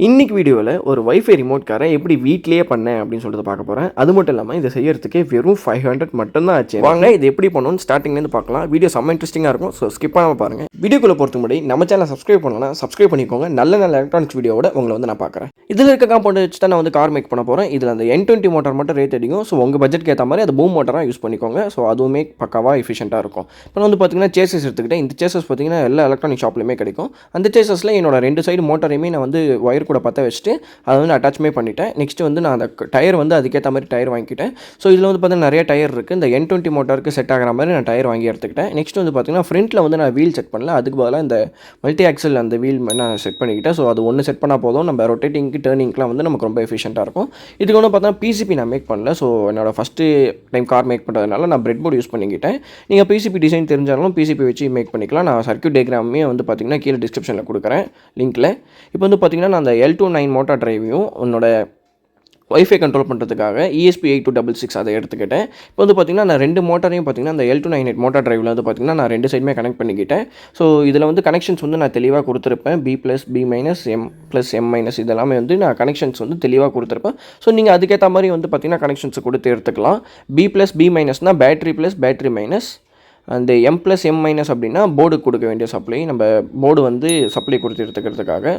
இன்னைக்கு வீடியோவில் ஒரு வைஃபை ரிமோட் காரை எப்படி வீட்லேயே பண்ணேன் அப்படின்னு சொல்லிட்டு பார்க்க போகிறேன். அது மட்டும் இல்லாமல் இதை செய்யறதுக்கே வெறும் 500 மட்டும்தான் ஆச்சு. வாங்க இது எப்படி பண்ணணும்னு ஸ்டார்டிங்லேருந்து பார்க்கலாம். வீடியோ செம்ம இன்ட்ரெஸ்டிங்காக இருக்கும். ஸோ ஸ்கிப் பண்ணாமல் பாருங்கள். வீடியோக்குள்ளே போகிறதுக்கு முன்னாடி நம்ம சேனலை சப்ஸ்கிரைப் பண்ணலாம், சப்ஸ்கிரைப் பண்ணிக்கோங்க. நல்ல எலக்ட்ரானிக்ஸ் வீடியோவோட உங்களை வந்து நான் பார்க்குறேன். இதில் இருக்க காம்பவுண்ட் வச்சு தான் நான் வந்து கார் மேக் பண்ண போகிறேன். இதில் அந்த N20 மோட்டார் மட்டும் ரேட் அடிக்கும். ஸோ உங்கள் பட்ஜெட்க்கு ஏற்ற மாதிரி அது பூம் மோட்டராக யூஸ் பண்ணிக்கோங்க. ஸோ அதுவுமே பக்காவாக எஃபிஷியண்ட்டாக இருக்கும். இப்போ வந்து பார்த்தீங்கன்னா சேசஸ் எடுத்துக்கிட்டேன். இந்த சேசஸ் பார்த்தீங்கன்னா எல்லா எலக்ட்ரானிக் ஷாப்லையுமே கிடைக்கும். அந்த சேசஸில் என்னோட 2 சைடு மோட்டரையுமே நான் வந்து ஒயர் கூட பற்ற வச்சுட்டு அதை வந்து அட்டாச்மே பண்ணிட்டேன். நெக்ஸ்ட்டு வந்து நான் அந்த டயர் வந்து அதுக்கேற்ற மாதிரி டயர் வாங்கிக்கிட்டேன். ஸோ இதில் வந்து பார்த்தீங்கன்னா நிறைய டயர் இருக்குது. இந்த N20 மோட்டாருக்கு செட் ஆகிற மாதிரி நான் டயர் வாங்கி எடுத்துக்கிட்டேன். நெக்ஸ்ட் வந்து பார்த்தீங்கன்னா ஃப்ரண்ட்டில் வந்து நான் வீல் செட் பண்ணல. அதுக்கு பதிலாக இந்த மல்டி ஆக்சல் அந்த வீல் நான் செட் பண்ணிக்கிட்டேன். ஸோ அது ஒன்று செட் பண்ணால் போதும். நம்ம ரொட்டேட்டிங்க்கு டேர்னிங்லாம் வந்து நமக்கு ரொம்ப எஃபிஷியண்ட்டாக இருக்கும். இதுக்கு வந்து பார்த்தீங்கன்னா பிசிபி நான் மேக் பண்ணல. ஸோ என்னோட ஃபஸ்ட்டு டைம் கார் மேக் பண்ணுறதுனால நான் பிரெட் போர்டு யூஸ் பண்ணிக்கிட்டேன். நீங்கள் பிசிபி டிசைன் தெரிஞ்சாலும் பிசிபி வச்சு மேக் பண்ணிக்கலாம். நான் சர்க்யூட் டயக்ராமே வந்து பார்த்தீங்கன்னா கீழே டிஸ்கிரிப்ஷனில் கொடுக்குறேன் லிங்க்கில். இப்போ வந்து பார்த்தீங்கன்னா நான் அந்த L29 மோட்டார் டிரைவையும் உன்னோட வைஃபை கண்ட்ரோல் பண்ணுறதுக்காக ESP8266 அதை எடுத்துக்கிட்டேன். இப்போ வந்து பார்த்திங்கன்னா நான் 2 மோட்டரையும் பார்த்திங்கன்னா அந்த L298 மோட்டார் டிரைவில் வந்து பார்த்திங்கன்னா நான் 2 சைடுமே கனெக்ட் பண்ணிக்கிட்டேன். ஸோ இதில் வந்து கனெக்ஷன்ஸ் வந்து நான் தெளிவாக கொடுத்துருப்பேன். B+, B-, M+, M- இதெல்லாமே வந்து நான் கனெக்ஷன்ஸ் வந்து தெளிவாக கொடுத்துருப்பேன். ஸோ நீங்கள் அதுக்கேற்ற மாதிரி வந்து பார்த்திங்கன்னா கனெக்ஷன்ஸ் கொடுத்து எடுத்துக்கலாம். B+, B- battery plus battery minus, அந்த M+M- அப்படின்னா போர்டு கொடுக்க வேண்டிய சப்ளை. நம்ம போர்டு வந்து சப்ளை கொடுத்து எடுத்துக்கிறதுக்காக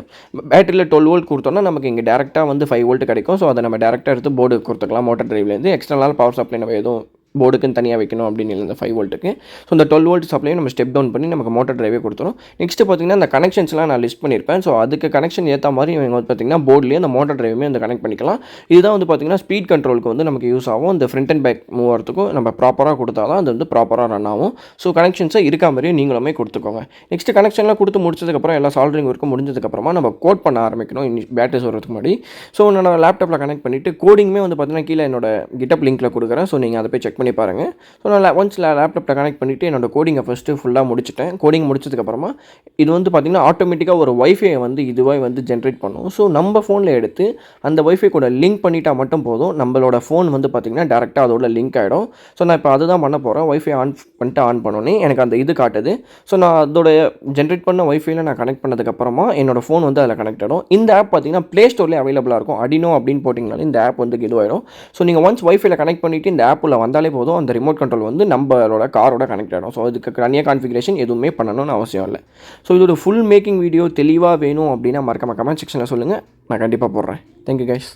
பேட்டரியில் 12 வோல்ட் கொடுத்தோன்னா நமக்கு இங்கே டேரெக்டாக வந்து 5 வோல்ட் கிடைக்கும். ஸோ அதை நம்ம டேரெக்டாக எடுத்து போர்டு கொடுத்துக்கலாம். மோட்டார் டிரைவ்லேருந்து எக்ஸ்டர்னல் பவர் சப்ளை நம்ம எதுவும் போர்டுக்குன்னு தனியாக வைக்கணும் அப்படின்னு இல்லை, இந்த 5 வோல்ட்டுக்கு. ஸோ இந்த 12 வோல்ட் சப்ளையும் நம்ம ஸ்டெப் டவுன் பண்ணி நமக்கு மோட்டார் டிரைவே கொடுத்துரும். நெக்ஸ்ட்டு பார்த்திங்கன்னா அந்த கனெக்ஷன்ஸ்லாம் நான் லிஸ்ட் பண்ணியிருப்பேன். ஸோ அதுக்கு கனெக்ஷன் ஏற்ற மாதிரி இவங்க வந்து பார்த்திங்கன்னா போர்ட்லேயே அந்த மோட்டார் டிரைவுமே வந்து கனெக்ட் பண்ணிக்கலாம். இதுதான் வந்து பார்த்திங்கன்னா ஸ்பீட் கண்ட்ரோலுக்கு வந்து நமக்கு யூஸ் ஆகும். இந்த ஃப்ரண்ட் அண்ட் பேக் மூவ் ஆகிறதுக்கும் நம்ம ப்ராப்பராக கொடுத்தா தான் அது வந்து ப்ராப்பராக ரன் ஆகும். ஸோ கனெக்ஷன்ஸை இருக்கா மாதிரியே நீங்களுமே கொடுத்துக்கோங்க. நெக்ஸ்ட்டு கனெக்ஷன்லாம் கொடுத்து முடிச்சதுக்கப்புறம் எல்லா சால்டரிங் ஒர்க்கும் முடிஞ்சதுக்கப்புறமா நம்ம கோட் பண்ண ஆரம்பிக்கணும். பேட்டரிஸ் வரதுக்கு முன்னாடி ஸோ நான் லேப்டாப்பில் கனெக்ட் பண்ணிவிட்டு கோடிங்குமே வந்து பார்த்திங்கன்னா கீழே என்னோட GitHub லிங்க்கில் கொடுக்குறேன். ஸோ நீங்கள் அதை போய் செக் பண்ணி பாருங்கள். ஸோ நான் ஒன்ஸ் லேப்டாப்பில் கனெக்ட் பண்ணிவிட்டு என்னோடய கோடிங்கை ஃபஸ்ட்டு ஃபுல்லாக முடிச்சிட்டேன். கோடிங் முடிச்சதுக்கப்புறமா இது வந்து பார்த்திங்கன்னா ஆட்டோமேட்டிக்காக ஒரு வைஃபை வந்து இதுவாக வந்து ஜென்ரேட் பண்ணும். ஸோ நம்ம ஃபோனில் எடுத்து அந்த வைஃபை கூட லிங்க் பண்ணிட்டால் மட்டும் போதும். நம்மளோட ஃபோன் வந்து பார்த்திங்கன்னா டேரெக்டாக அதோட லிங்க் ஆகிடும். ஸோ நான் இப்போ அதுதான் பண்ண போகிறேன். வைஃபை ஆன் பண்ணிட்டு ஆன் பண்ணோன்னே எனக்கு அந்த இது காட்டுது. ஸோ நான் அதோட ஜென்ரேட் பண்ண வைஃபையில் நான் கனெக்ட் பண்ணதுக்கப்புறமா என்னோடய ஃபோன் வந்து அதில் கனெக்ட் ஆகிடும். இந்த ஆப் பார்த்திங்கன்னா ப்ளே ஸ்டோர்லேயே அவைலபிளாக இருக்கும். அடினோ அப்படின்னு போட்டிங்கனாலே இந்த ஆப் வந்து இதுவாகிடும். ஸோ நீங்கள் ஒன்ஸ் வைஃபைல கனெக்ட் பண்ணிவிட்டு இந்த ஆப்பில் வந்தாலே போதும், அந்த ரிமோட் கண்ட்ரோல் வந்து நம்மளோட காரோட கனெக்ட் ஆகிடும். ஸோ இதுக்கு தனியாக கான்ஃபிகரேஷன் எதுவுமே பண்ணணும்னு அவசியம் இல்லை. ஸோ இதோட ஃபுல் மேக்கிங் வீடியோ தெளிவாக வேணும் அப்படின்னா மறக்காம கமெண்ட் செக்ஷனில் சொல்லுங்கள். நான் கண்டிப்பாக போடுறேன். Thank you guys.